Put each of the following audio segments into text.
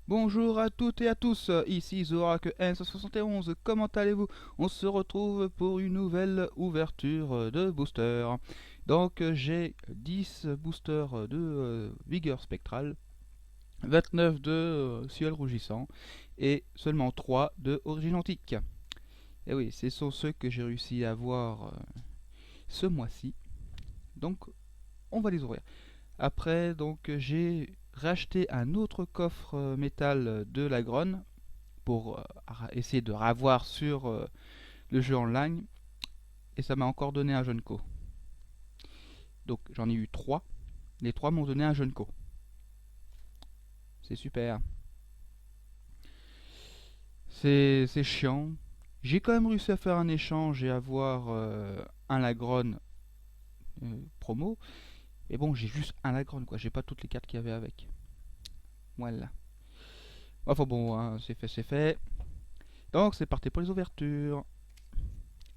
Bonjour à toutes et à tous, ici Zorak N171, comment allez-vous? On se retrouve pour une nouvelle ouverture de booster. Donc j'ai 10 boosters de vigueur spectrale, 29 de ciel rougissant et seulement 3 de origine antique. Et oui, ce sont ceux que j'ai réussi à avoir ce mois-ci, donc on va les ouvrir. Après, donc j'ai racheté un autre coffre métal de la Gronne pour essayer de ravoir sur le jeu online, et ça m'a encore donné un jeune co. Donc j'en ai eu 3. Les 3 m'ont donné un jeune co. C'est super. C'est chiant. J'ai quand même réussi à faire un échange et avoir un Lagron promo. Mais bon, j'ai juste un Lagron, quoi. J'ai pas toutes les cartes qu'il y avait avec. Voilà. Enfin bon, hein, c'est fait, c'est fait. Donc c'est parti pour les ouvertures.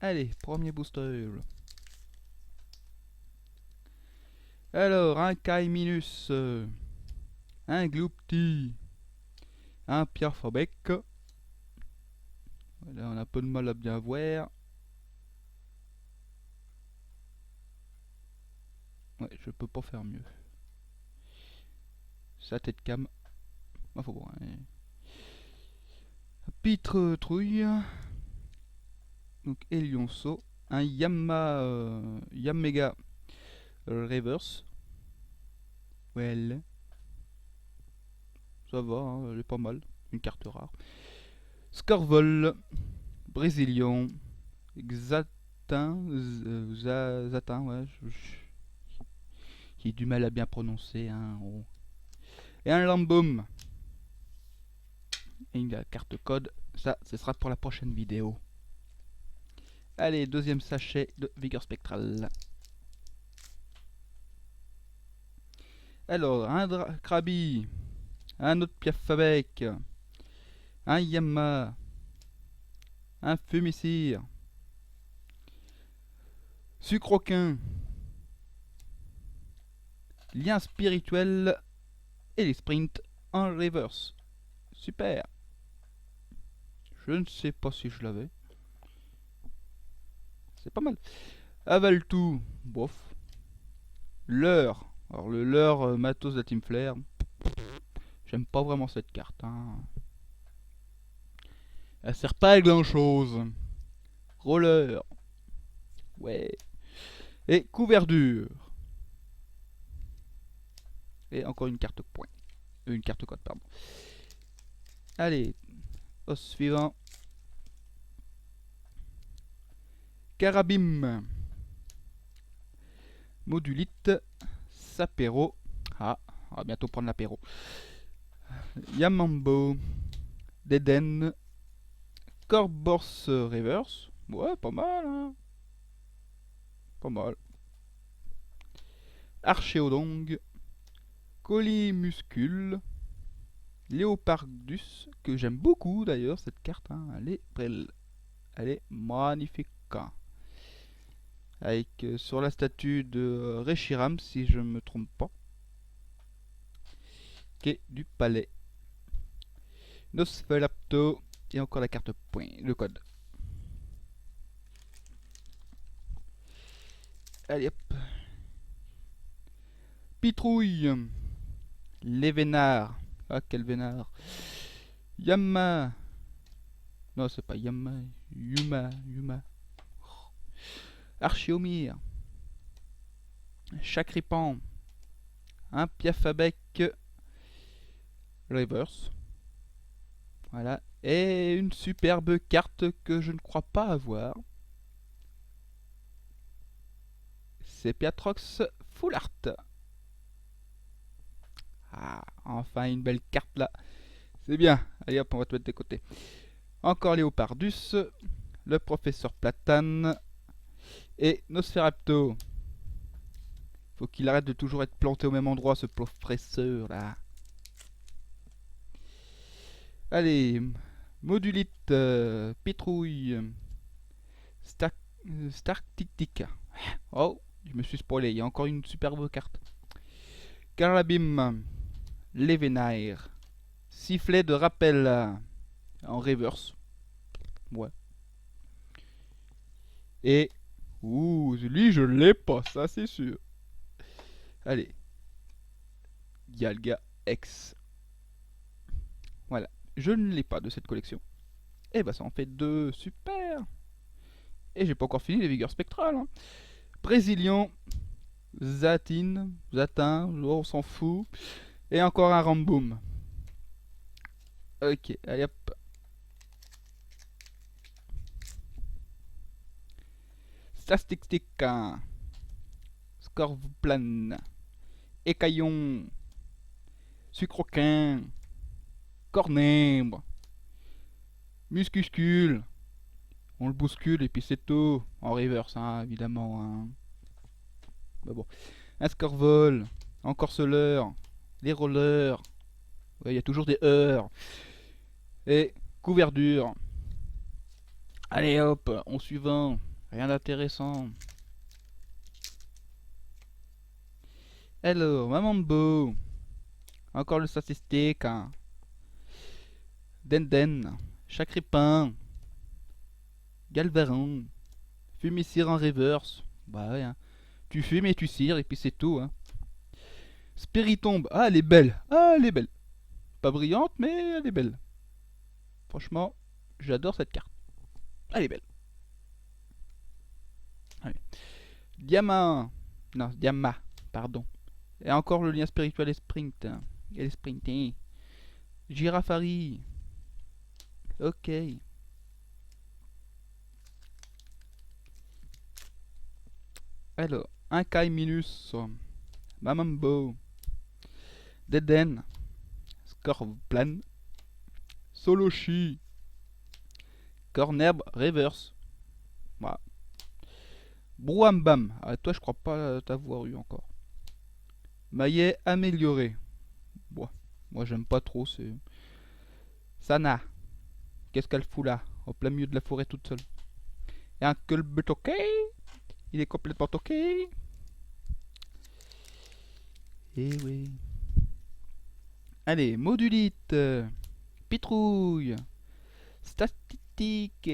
Allez, premier booster. Alors, un Kaiminus, un Gloopty, un Pierre Fabec. Là, on a un peu de mal à bien voir. Ouais, je peux pas faire mieux. Sa tête cam. Enfin bon, hein. Pitre Trouille. Donc Elionso. Un Yamega Reverse. Well. Ça va, hein, elle est pas mal. Une carte rare. Scorvol. Brésilien. Xatin. Zatin, ouais. J'ai du mal à bien prononcer. Hein, oh. Et un Lamboum. Et une carte code. Ça, ce sera pour la prochaine vidéo. Allez, deuxième sachet de vigueur spectrale. Alors, un Krabi, un autre Piaf avec, un Yamma, un Fumicire, Sucroquin, Lien spirituel et les sprints en reverse. Super. Je ne sais pas si je l'avais. C'est pas mal. Avale tout, bof. Leurre. Alors le leurre matos de la Team Flare. J'aime pas vraiment cette carte. Hein. Elle sert pas à grand chose. Roller. Ouais. Et couverture. Et encore une carte point. Une carte code, pardon. Allez, au suivant. Carabim. Modulite. Sapero. Ah, on va bientôt prendre l'apéro. Yamambo. Deden. Corbors Reverse. Ouais, pas mal, hein. Pas mal. Archéodong. Colimuscule. Léopardus, que j'aime beaucoup d'ailleurs, cette carte. Hein. Elle est magnifique. Avec sur la statue de Reshiram, si je ne me trompe pas. Quai du palais. Nosferapto. Et encore la carte point, le code. Allez hop. Pitrouille. Les vénards. Ah, quel vénard. Yama. Non, c'est pas Yama. Yuma. Archiomir. Chacripan. Un Piafabec. Reverse. Voilà. Et une superbe carte que je ne crois pas avoir. C'est Piatrox Full Art. Ah, enfin une belle carte là. C'est bien. Allez hop, on va te mettre de côté. Encore Léopardus. Le professeur Platane. Et Nosferapto. Faut qu'il arrête de toujours être planté au même endroit, ce professeur là. Allez, Modulite, Pétrouille, Stark Tic Tic. Oh, je me suis spoilé, il y a encore une superbe carte. Carabim, Lévenaire, Sifflet de rappel en reverse. Ouais. Et... Ouh, lui je l'ai pas, ça c'est sûr. Allez. Dialga X. Voilà. Je ne l'ai pas de cette collection. Et bah ça en fait 2. Super. Et j'ai pas encore fini les vigueurs spectrales. Hein. Brésilien. Zatin. On s'en fout. Et encore un Ramboom. Ok, allez hop. Statistique. Scorplan. Écaillon. Sucroquin. Cornembre. Muscuscule. On le bouscule et puis c'est tout. En reverse, hein, évidemment. Hein. Bah bon. Un Scorvol. Encore Soleur. Les rollers. Il y a toujours des heures. Et couverture. Allez hop, on suivant. Rien d'intéressant. Alors, Mamambo. Encore le statistique. Hein. Denden. Chacripin. Galvarin. Fumicire en reverse. Bah ouais, hein. Tu fumes et tu cires et puis c'est tout. Hein. Spiritombe. Ah, elle est belle. Ah, elle est belle. Pas brillante, mais elle est belle. Franchement, j'adore cette carte. Elle est belle. Allez. Diamant. Non, Diama. Pardon. Et encore le lien spirituel et sprint. Et les sprinting. Girafari. Ok. Alors, un Kai Minus. Mamambo. Deden. Scorplan. Soloshi. Cornerbe Reverse. Voilà. Brouhambam. Ah, toi, je crois pas t'avoir eu encore. Maillet amélioré. Bon, moi, j'aime pas trop. C'est. Sana. Qu'est-ce qu'elle fout là? Au plein milieu de la forêt toute seule. Et un Kulbe toqué. Il est complètement toqué. Eh oui. Allez, modulite. Pitrouille. Statistique.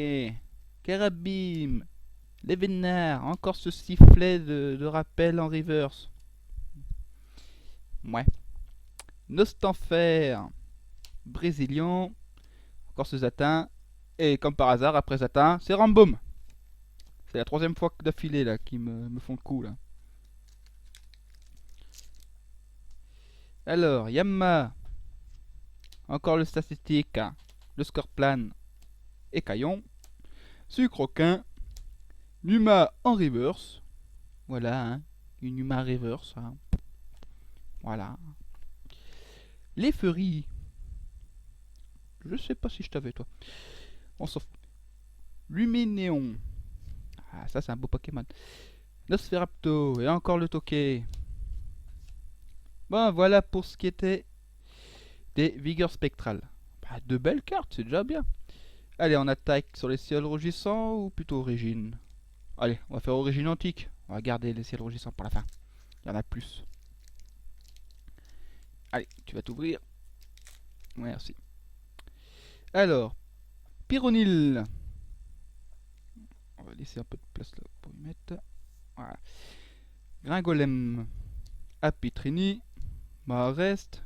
Carabim. Les vénards. Encore ce sifflet de rappel en reverse. Ouais. Nostanfer. Brésilien. Encore ce Zatin. Et comme par hasard, après Zatin, c'est Ramboum. C'est la 3ème fois d'affilée là qui me font le coup là. Alors, Yamma. Encore le statistique. Le Scorplan. Et Caillon. Sucroquin. Numa en reverse. Voilà, hein. Une Numa reverse. Hein. Voilà. Les Furies. Je sais pas si je t'avais toi. On s'en fout. Luminéon. Ah, ça c'est un beau Pokémon. Nosferapto. Et encore le Toqué. Bon, voilà pour ce qui était des vigueurs spectrales. Bah, de belles cartes, c'est déjà bien. Allez, on attaque sur les ciels rougissants ou plutôt origine. Allez, on va faire origine antique. On va garder les ciels rougissants pour la fin. Il y en a plus. Allez, tu vas t'ouvrir. Merci. Alors, Pyronil. On va laisser un peu de place là pour y mettre. Voilà. Gringolem. Apitrini. Maharest.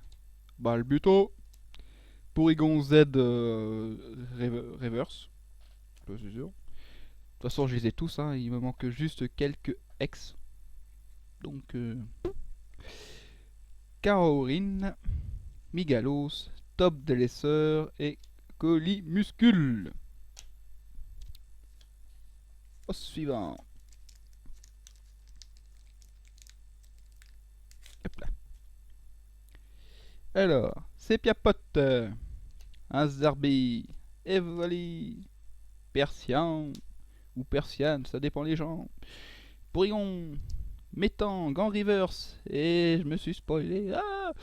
Balbuto. Porygon Z Reverse. Ça, c'est sûr. De toute façon, je les ai tous. Hein. Il me manque juste quelques ex. Donc, Kaorin. Migalos. Top de l'essor. Et Colimuscule. Au suivant. Hop là. Alors, Sépiapote. Un Zarbi. Evoli. Persian. Ou Persiane, ça dépend les gens. Porygon. Métang. Gant Reverse. Et je me suis spoilé. Ah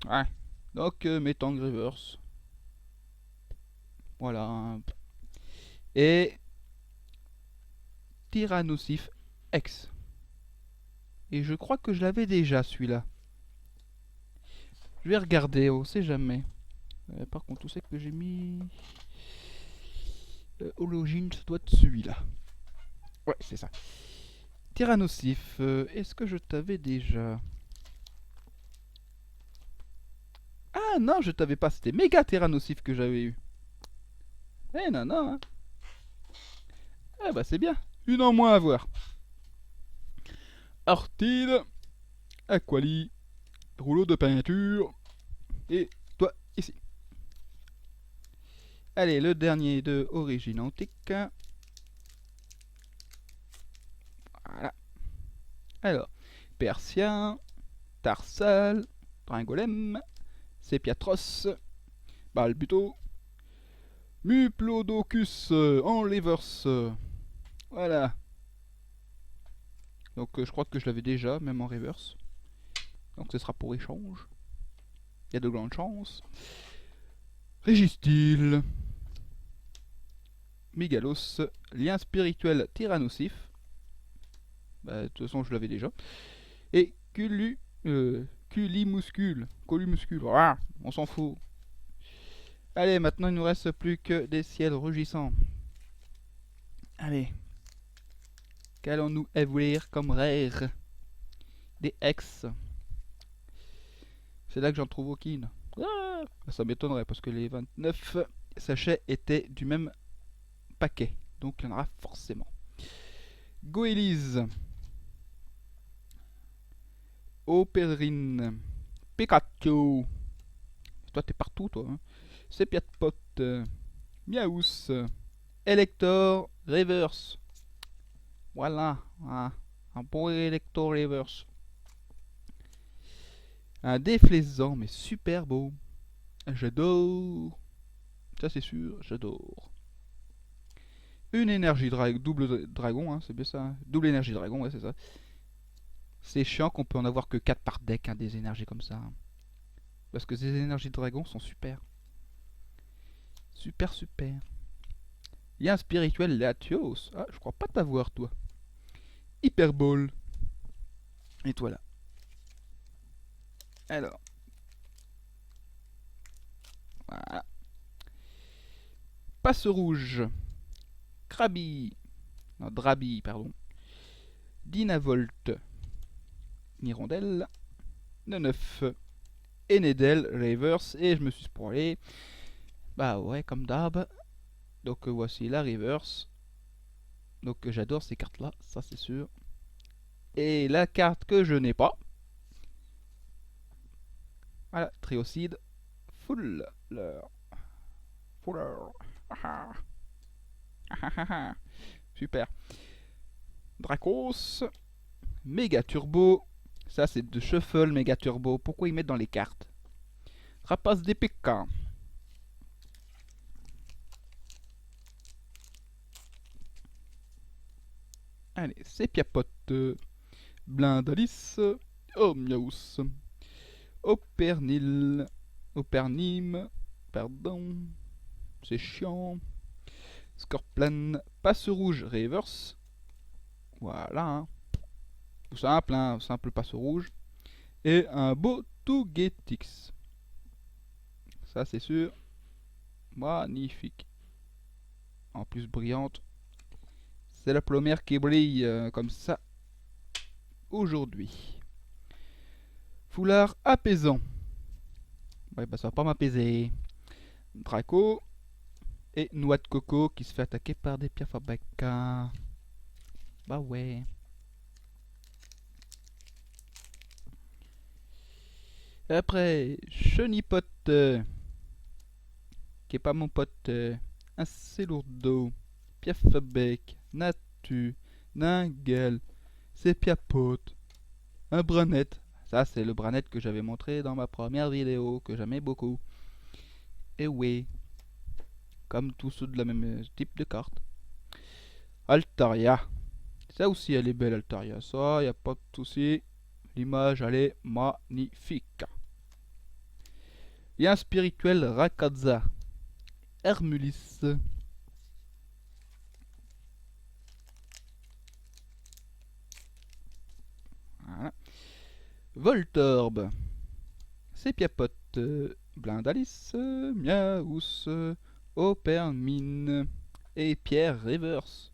ouais. Donc, Métang Reverse. Voilà. Et Tyrannosif X. Et je crois que je l'avais déjà celui-là. Je vais regarder, on sait jamais. Par contre, où c'est que j'ai mis... Hologine, ça doit être celui-là. Ouais, c'est ça. Tyrannosif, est-ce que je t'avais déjà... Ah non, je t'avais pas, c'était méga Tyrannosif que j'avais eu. Eh non, non, hein. Eh bah c'est bien, une en moins à voir. Artide, Aquali, rouleau de peinture, et toi, ici. Allez, le dernier de origine antique. Voilà. Alors, Persien, Tarsal, Dringolem, Sepiatros, Balbuto, Muplodocus en reverse. Voilà. Donc je crois que je l'avais déjà, même en reverse. Donc ce sera pour échange. Il y a de grandes chances. Régistil, Mégalos, lien spirituel tyrannosif. Bah, de toute façon, je l'avais déjà. Et Culimuscule. Columuscule. Ah, on s'en fout. Allez, maintenant il nous reste plus que des ciels rugissants. Allez. Qu'allons-nous ouvrir comme rare? Des ex. C'est là que j'en trouve aucune. Ah, ça m'étonnerait parce que les 29 sachets étaient du même paquet. Donc il y en aura forcément. Goélise. Operine. Pikachu. Toi t'es partout toi. Hein. Sepiatpot. Miaous. Elector Reverse. Voilà. Un bon Elector Reverse. Un déflaisant mais super beau. J'adore. Ça c'est sûr, j'adore. Une énergie double dragon, hein, c'est bien ça. Hein. Double énergie dragon, ouais c'est ça. C'est chiant qu'on peut en avoir que 4 par deck, hein, des énergies comme ça. Hein. Parce que ces énergies de dragon sont super. Super, super. Il y a un spirituel Latios. Ah, je crois pas t'avoir, toi. Hyperbole. Et toi là. Alors. Voilà. Passe rouge. Krabi. Non, Drabi, pardon. Dynavolt. Nirondelle. 9. Enedel, Reverse. Et je me suis spoilé. Bah ouais, comme d'hab. Donc voici la Reverse. Donc j'adore ces cartes là, ça c'est sûr. Et la carte que je n'ai pas. Voilà, Triocide. Fuller. Fuller. Super. Dracos. Méga Turbo. Ça c'est de Shuffle Méga Turbo. Pourquoi ils mettent dans les cartes? Rapace DPK. Allez, Sepiapot. Blindalis. Omniaus. Opernil. Opernim. Pardon. C'est chiant. Scorplan. Passe rouge. Reverse. Voilà. Hein. Tout simple, hein. Simple passe rouge. Et un beau Togetix. Ça c'est sûr. Magnifique. En plus brillante. C'est la première qui brille comme ça. Aujourd'hui. Foulard apaisant. Ouais, bah ça va pas m'apaiser. Draco. Et noix de coco qui se fait attaquer par des pierres fabrica. Bah ouais. Après, Chenipote. Qui est pas mon pote. Un Celourdo. Piafabec. Natu. Ningel. Sepiapote. Un Branette. Ça, c'est le Branette que j'avais montré dans ma première vidéo, que j'aimais beaucoup. Et oui. Comme tous ceux de la même type de carte. Altaria. Ça aussi, elle est belle, Altaria. Ça, y a pas de souci. L'image, elle est magnifique. Il y a un spirituel Rakaza. Hermulis. Voilà. Voltorb. Sépiapote, Blindalis, Miaous, Opermine et Pierre Reverse.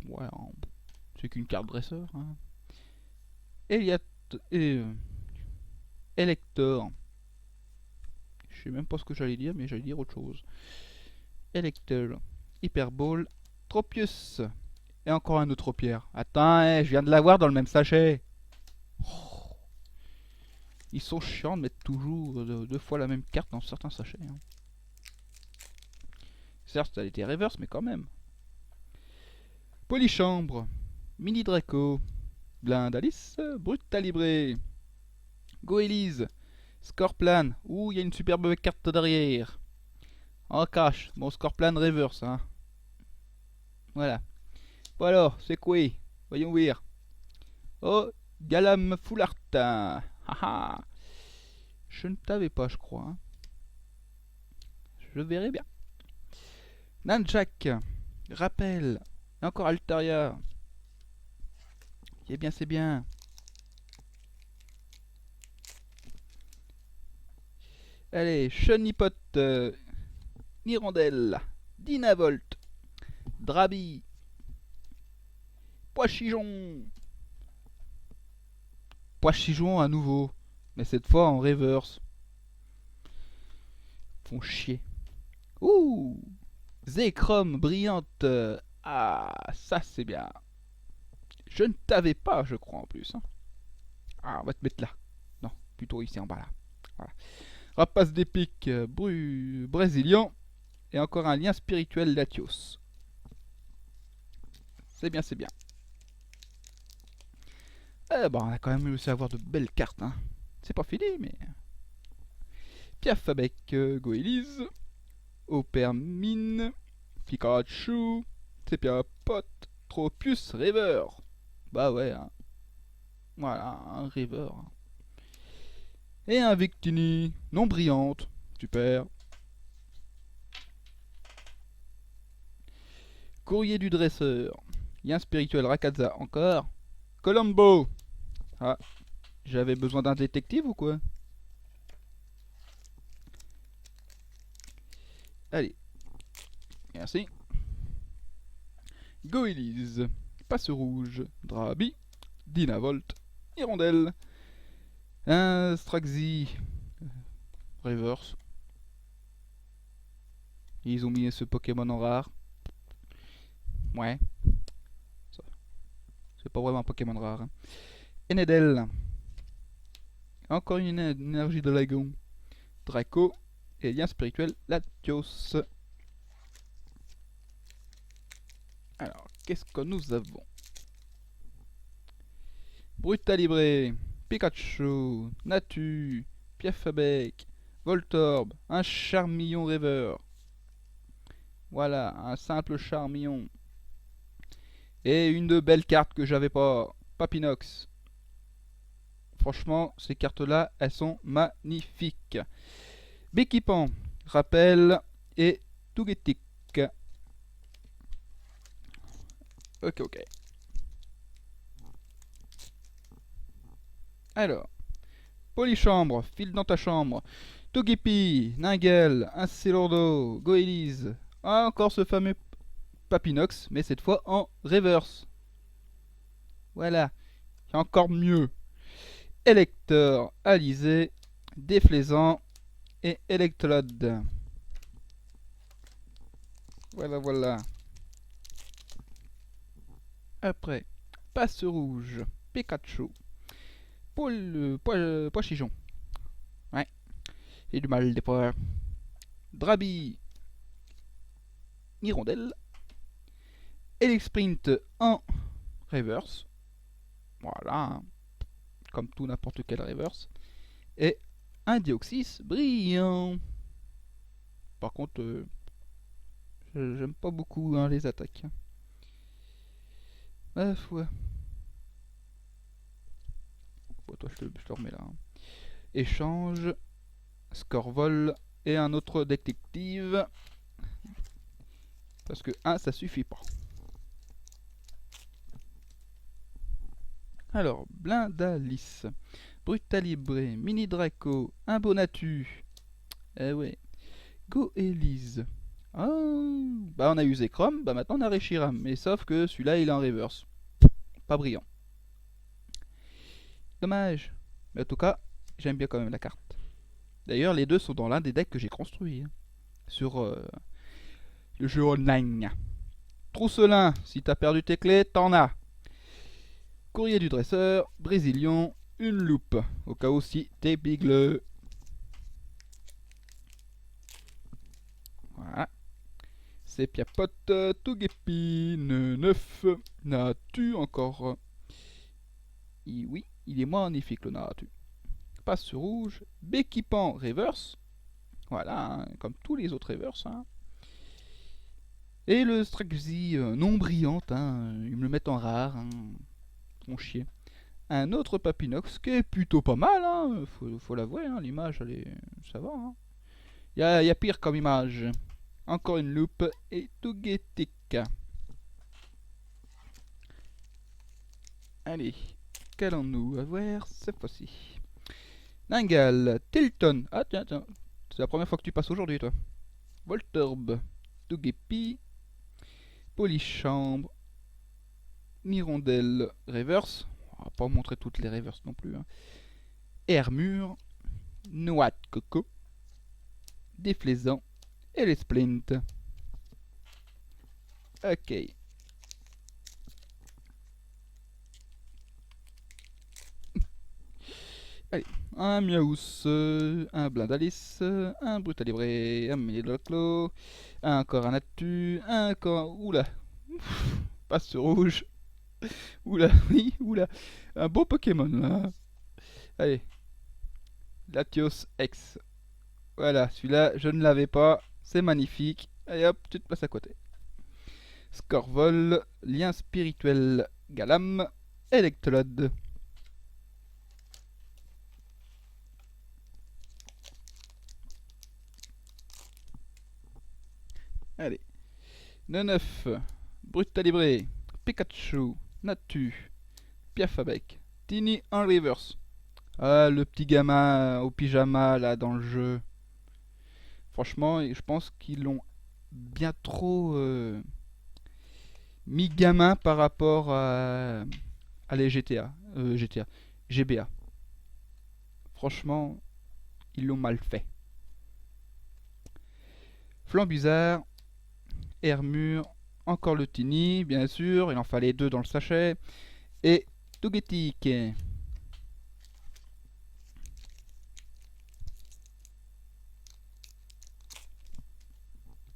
Voilà, c'est qu'une carte dresseur. Hein. Eliat et Elector. Je sais même pas ce que j'allais dire, mais j'allais dire autre chose. Elector, Hyperball, Tropius. Et encore un autre Pierre. Attends, je viens de l'avoir dans le même sachet. Oh. Ils sont chiants de mettre toujours deux fois la même carte dans certains sachets. Hein. Certes, elle était reverse, mais quand même. Polychambre, Mini Draco, Blindalis, Brutalibré, Goélise, Scorplan. Ouh, il y a une superbe carte derrière. En cash, mon Scorplan reverse. Hein. Voilà. Bon alors, c'est quoi? Voyons voir. Oh, Galam Foulart. Haha. Je ne t'avais pas, je crois. Hein. Je verrai bien. Nanjak. Rappel. Et encore Altaria. Eh bien, c'est bien. Allez, Chenipote. Nirondelle. Dynavolt. Drabi. Poichijon. Poichijon à nouveau. Mais cette fois en reverse. Font chier. Ouh. Zekrom brillante. Ah, ça c'est bien. Je ne t'avais pas, je crois en plus. Hein. Ah, on va te mettre là. Non, plutôt ici en bas là. Voilà. Rapace d'épique, brésilien. Et encore un lien spirituel Latios. C'est bien, c'est bien. Eh ben, on a quand même réussi à avoir de belles cartes. Hein. C'est pas fini, mais... Piaf avec Goélise. Opermine. Pikachu. Sépiapote. Tropius River. Bah ouais. Hein. Voilà, un River. Hein. Et un Victini. Non brillante. Super. Courrier du dresseur. Lien spirituel Rakaza encore. Colombo. Ah, j'avais besoin d'un détective ou quoi? Allez. Merci. Goélise. Passe rouge. Drabi. Dynavolt. Hirondelle. Un Straxi. Reverse. Ils ont mis ce Pokémon en rare. Ouais. C'est pas vraiment un Pokémon rare. Hein. Enedel. Encore une énergie de lagon. Draco. Et lien spirituel Latios. Alors, qu'est-ce que nous avons? Brutalibré. Pikachu. Natu. Piafabec. Voltorb. Un Charmillon Rêveur. Voilà, un simple Charmillon. Et une de belles cartes que j'avais pas. Papinox. Franchement, ces cartes-là, elles sont magnifiques. Béquipant, Rappel et Togetic. Ok. Alors, Polychambre, file dans ta chambre. Togepi, Ningel, Incineroar, Goélise. Ah, encore ce fameux Papinox, mais cette fois en reverse. Voilà, c'est encore mieux. Elector, Alizé, Déflaisant et Electrode. Voilà. Après, Passe Rouge, Pikachu, Poichijon. Ouais, j'ai du mal des fois. Drabi, Hirondelle, Elixprint en reverse. Voilà, hein. Comme tout n'importe quel reverse. Et un Deoxys brillant. Par contre, j'aime pas beaucoup hein, les attaques. Bref, ouais. Bon, toi, je te remets là. Hein. Échange, score vol et un autre détective. Parce que 1, ça suffit pas. Alors, Blindalis. Brutalibré, Mini Draco, un Bonatu. Eh ouais. Goélise. Oh, bah on a usé Chrome, bah maintenant on a Reshiram. Mais sauf que celui-là il est en reverse. Pas brillant. Dommage. Mais en tout cas, j'aime bien quand même la carte. D'ailleurs, les deux sont dans l'un des decks que j'ai construit. Hein, sur le jeu online. Trousselin, si t'as perdu tes clés, t'en as. Courrier du dresseur, Brésilien, une loupe. Au cas où si t'es bigle. Voilà. Sépiapote, Tougépine, 9. Natu encore. Et oui, il est magnifique le Natu. Passe rouge, Béquipant reverse. Voilà, hein, comme tous les autres reverse. Hein. Et le Straxy non brillante, hein, ils me le mettent en rare. Hein. Mon chier. Un autre Papinox qui est plutôt pas mal, hein, faut l'avouer, hein, l'image, elle est, ça va. Hein. Y a pire comme image. Encore une loupe et Togetic. Allez, qu'allons-nous avoir cette fois-ci? Ningal, Tilton. Ah tiens, tiens, c'est la première fois que tu passes aujourd'hui, toi. Voltorb, Togepi, Polychambre, Mirondelle, Reverse. On va pas montrer toutes les Reverse non plus. Hein. Hermure, Noix de Coco, Déflaisant et les Splint. Ok. Allez, un Miaous, un Blindalis, un Brutalibré, un Minidoclo, encore un Natu, encore... Oula. Passe rouge. Oula, oui, oula. Un beau Pokémon là. Allez. Latios X. Voilà, celui-là, je ne l'avais pas. C'est magnifique. Allez hop, tu te places à côté. Scorvol, Lien spirituel, Galam, Electrode. Allez. 9. Brutalibré, Pikachu, Natu, Piafabec, Tini en reverse. Ah, le petit gamin au pyjama là dans le jeu. Franchement, je pense qu'ils l'ont bien trop mis gamin par rapport à les GTA, GBA. Franchement, ils l'ont mal fait. Flambuzard, Hermure, encore le Tini, bien sûr, il en fallait 2 dans le sachet. Et Togetic.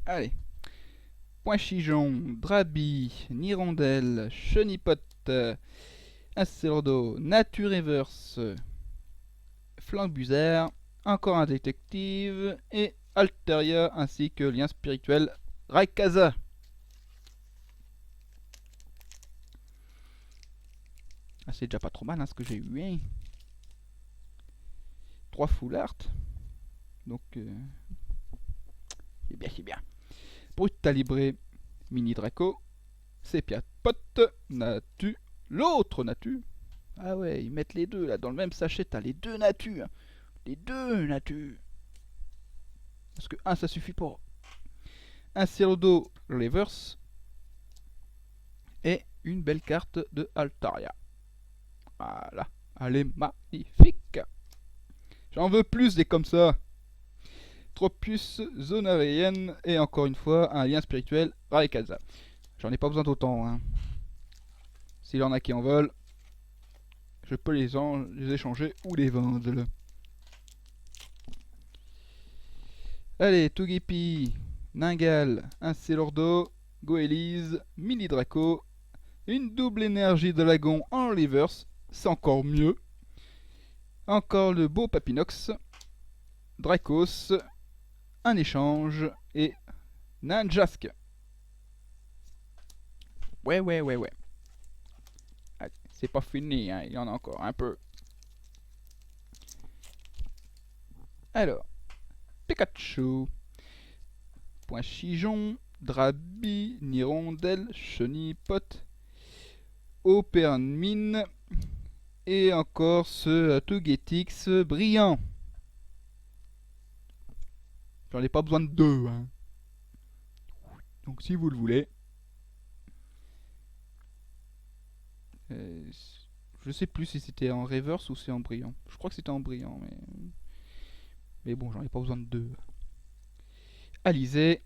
Allez. Poinchigeon, Drabi, Nirondelle, Chenipote, Acerdo, Nature Reverse, Flambuzard, encore un détective et Alteria ainsi que lien spirituel Raikaza. Ah, c'est déjà pas trop mal hein, ce que j'ai eu. Hein. 3 full art. Donc c'est bien, c'est bien. Brutalibré, Mini Draco, Sépiapote, Natu, l'autre Natu. Ah ouais, ils mettent les deux là dans le même sachet, t'as les deux Natu. Hein. Les deux Natu. Parce que un ça suffit pas. Un Cerudo Reverse et une belle carte de Altaria. Voilà, elle est magnifique. J'en veux plus des comme ça. Tropius, Zonarienne et encore une fois un lien spirituel Rayquaza. J'en ai pas besoin d'autant. Hein. S'il y en a qui en veulent, je peux les échanger ou les vendre. Allez, Togepi, Ningal, un Célordo, Goélise, Mini Draco, une double énergie de Lagon en reverse, c'est encore mieux. Encore le beau Papinox, Dracos, un échange et Ninjask. Ouais. C'est pas fini, hein, il y en a encore un peu. Alors, Pikachu, Poinchigeon, Drabi, Nirondelle, Chenipote, Opermine, Et encore ce Togetix brillant. J'en ai pas besoin de deux. Hein. Donc si vous le voulez. Je sais plus si c'était en reverse ou c'est en brillant. Je crois que c'était en brillant, mais bon, j'en ai pas besoin de deux. Alizé,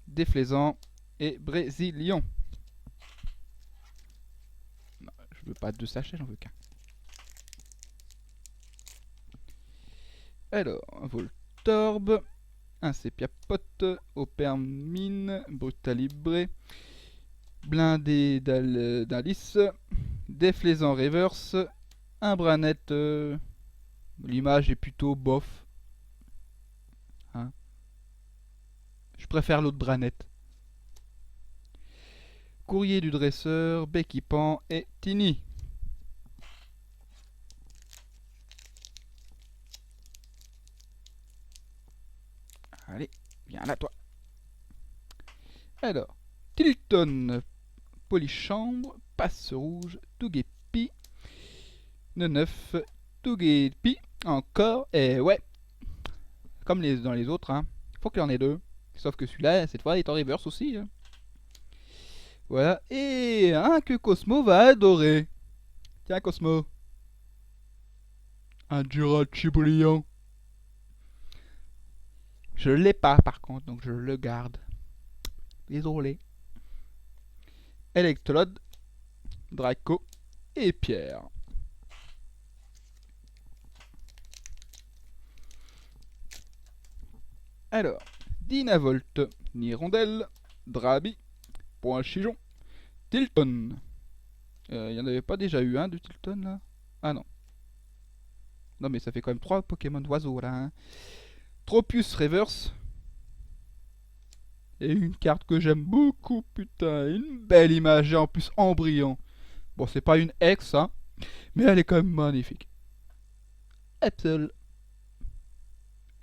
Déflaisant et Brésilien. Non, je veux pas deux sachets, j'en veux qu'un. Alors, un Voltorb, un Sépiapote, Opermine, Brutalibré, Blindé d'Alice, Déflaisant Reverse, un Branette. L'image est plutôt bof. Hein. Je préfère l'autre Branette. Courrier du dresseur, Becky Pan et Tini. Allez, viens là toi. Alors, Tilton, Polichambre, Passe Rouge, Togepi, Neuf, Togepi, encore, et ouais, comme dans les autres, hein, faut qu'il y en ait deux. Sauf que celui-là, cette fois, il est en reverse aussi. Hein. Voilà, et un que Cosmo va adorer. Tiens, Cosmo. Un Jirachi brillant. Je l'ai pas, par contre, donc je le garde. Désolé. Electrode, Draco et Pierre. Alors, Dynavolt, Nirondelle, Drabi, Point Chijon, Tilton. Il y en avait pas déjà eu un de Tilton là? Ah non. Non mais ça fait quand même 3 Pokémon d'oiseaux là. Hein. Tropius Reverse. Et une carte que j'aime beaucoup, putain. Une belle image et en plus en brillant. Bon, c'est pas une ex, hein. Mais elle est quand même magnifique. Epsel.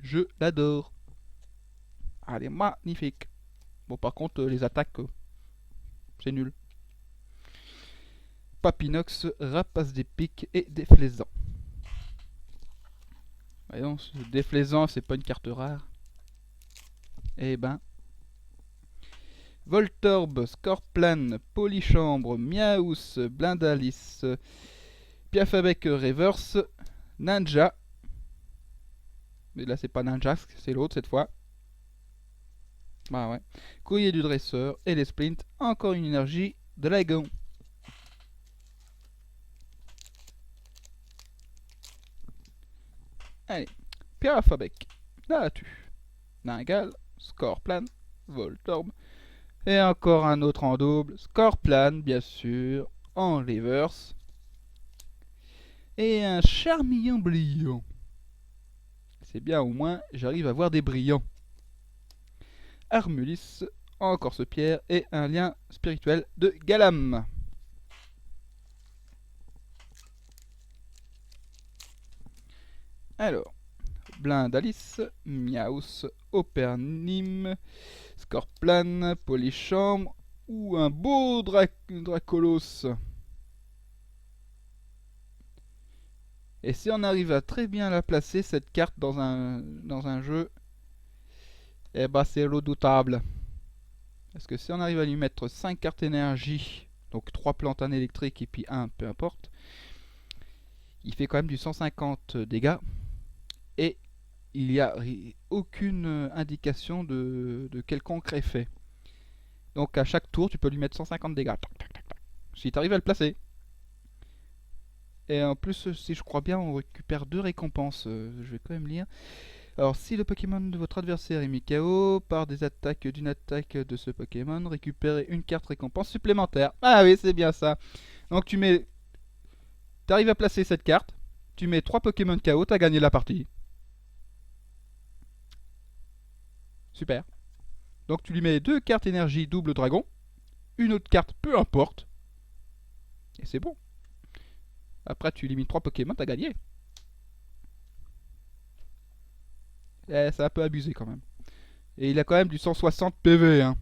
Je l'adore. Elle est magnifique. Bon, par contre, les attaques, c'est nul. Papinox, Rapace des pics et Déflaisant. Voyons, Déflaisant, c'est pas une carte rare. Eh ben. Voltorb, Scorplan, Polichambre, Miaous, Blindalis, Piafabec Reverse, Ninja. Mais là, c'est pas Ninja, c'est l'autre cette fois. Bah ouais. Courrier du dresseur et les splints. Encore une énergie de Dragon. Allez. Piafabec, Natu, Ningal, Scorplan, Voltorb. Et encore un autre en double. Scorplan, bien sûr. En reverse. Et un Charmillon brillant. C'est bien, au moins, j'arrive à voir des brillants. Armulis, encore ce pierre et un lien spirituel de Galam. Alors, Blindalice, Miaous, Opernim, Scorplan, Polichambre ou un beau Dracolos. Et si on arrive à très bien la placer, cette carte dans un jeu, eh ben c'est redoutable. Parce que si on arrive à lui mettre 5 cartes énergie, donc 3 plantes en électrique et puis 1, peu importe, il fait quand même du 150 dégâts. Et il n'y a aucune indication de quelconque effet. Donc à chaque tour, tu peux lui mettre 150 dégâts. Si tu arrives à le placer. Et en plus, si je crois bien, on récupère 2 récompenses. Je vais quand même lire. Alors, si le Pokémon de votre adversaire est mis KO par des attaques d'une attaque de ce Pokémon, récupérez une carte récompense supplémentaire. Ah oui, c'est bien ça. Donc tu arrives à placer cette carte, tu mets 3 Pokémon KO, tu as gagné la partie. Super. Donc tu lui mets 2 cartes énergie double dragon, une autre carte peu importe, et c'est bon. Après tu élimines 3 Pokémon, t'as gagné. C'est un peu abusé quand même. Et il a quand même du 160 PV, hein.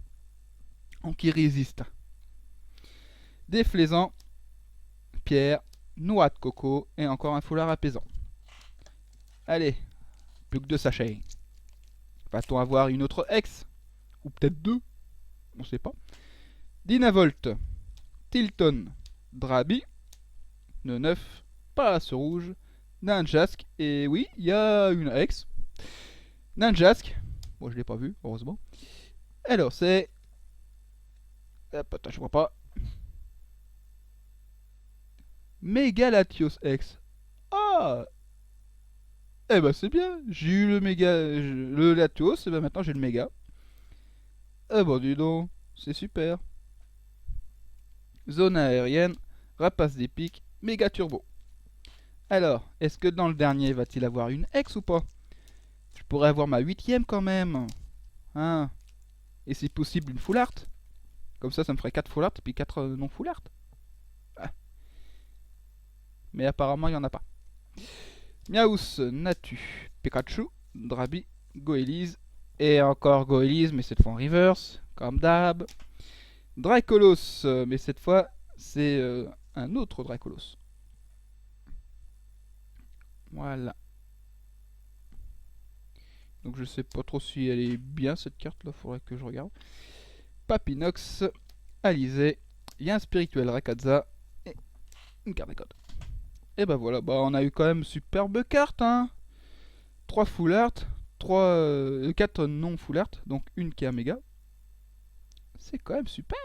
Donc il résiste. Déflaisant, Pierre noix de coco et encore un foulard apaisant. Allez, plus que 2 sachets. Va-t-on avoir une autre ex? Ou peut-être 2? On sait pas. Dynavolt, Tilton, Drabi, le 9, Palace Rouge, Ninjask, et oui, il y a une ex. Ninjask, bon je l'ai pas vu, heureusement. Alors c'est... Hop, attends, je vois pas. Megalatios X. Ah. Eh ben c'est bien, j'ai eu le le Latios, et ben maintenant j'ai le méga. Eh ben dis donc, c'est super. Zone aérienne, rapace des pics, méga turbo. Alors, est-ce que dans le dernier va-t-il avoir une X ou pas? Je pourrais avoir ma 8ème quand même. Hein? Et si possible une full art. Comme ça me ferait 4 full art et puis 4 non full art. Ah. Mais apparemment il n'y en a pas. Miaus, Natu, Pikachu, Drabi, Goélise. Et encore Goélise, mais cette fois en reverse, comme d'hab. Dracolos, mais cette fois c'est un autre Dracolos. Voilà. Donc je sais pas trop si elle est bien cette carte là, faudrait que je regarde. Papinox, Alizé, il y a un spirituel Rakaza et une carte de code. Et bah voilà, bah on a eu quand même superbe carte hein. 3 full art, 4 non full art, donc une qui est un méga. C'est quand même super.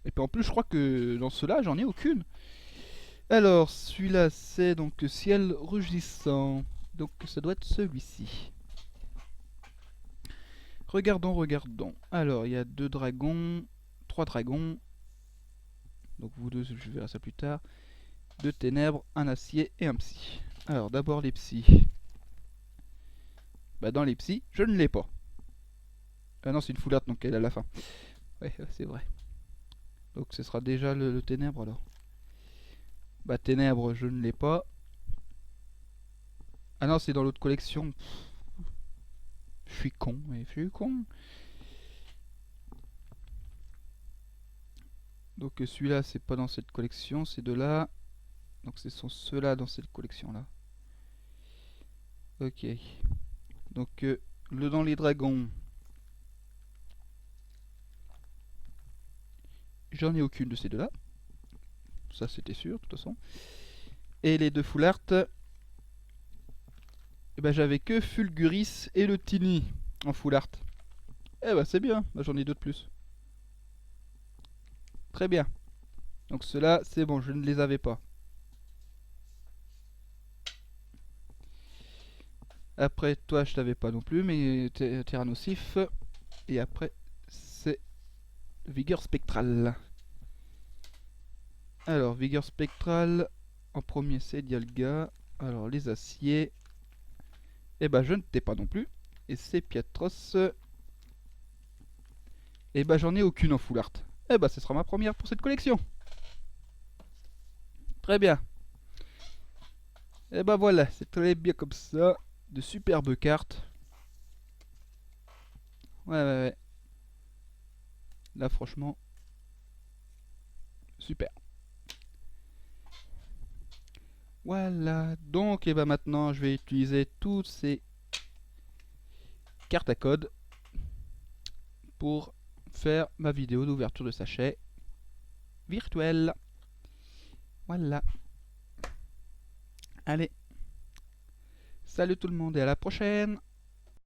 Et puis en plus je crois que dans ceux-là j'en ai aucune. Alors celui-là c'est donc ciel rugissant. Donc ça doit être celui-ci. Regardons. Alors il y a 2 dragons, 3 dragons. Donc vous deux je verrai ça plus tard. 2 ténèbres, un acier et un psy. Alors d'abord les psys. Bah dans les psys, je ne l'ai pas. Ah non c'est une full art donc elle est à la fin. Ouais c'est vrai. Donc ce sera déjà le ténèbre alors. Bah ténèbres je ne l'ai pas. Ah non c'est dans l'autre collection. Je suis con, mais je suis con. Donc celui-là c'est pas dans cette collection, c'est de là. Donc ce sont ceux-là dans cette collection là. Ok. Donc le dans les dragons. J'en ai aucune de ces deux-là. Ça c'était sûr de toute façon. Et les 2 full art. Et ben j'avais que Fulguris et le Tini en full art. Eh ben c'est bien, j'en ai 2 de plus. Très bien. Donc ceux-là c'est bon, je ne les avais pas. Après toi je t'avais pas non plus, mais Tyrannosif. Et après c'est Vigueur Spectrale. Alors Vigueur Spectrale. En premier c'est Dialga. Alors les aciers. Et ben je ne t'ai pas non plus. Et c'est Piatros. Et bah j'en ai aucune en full art. Et bah ce sera ma première pour cette collection. Très bien. Et bah voilà, c'est très bien comme ça. De superbes cartes. Ouais. Là franchement, super. Voilà, donc et bah maintenant je vais utiliser toutes ces cartes à code pour faire ma vidéo d'ouverture de sachet virtuel. Voilà. Allez. Salut tout le monde et à la prochaine.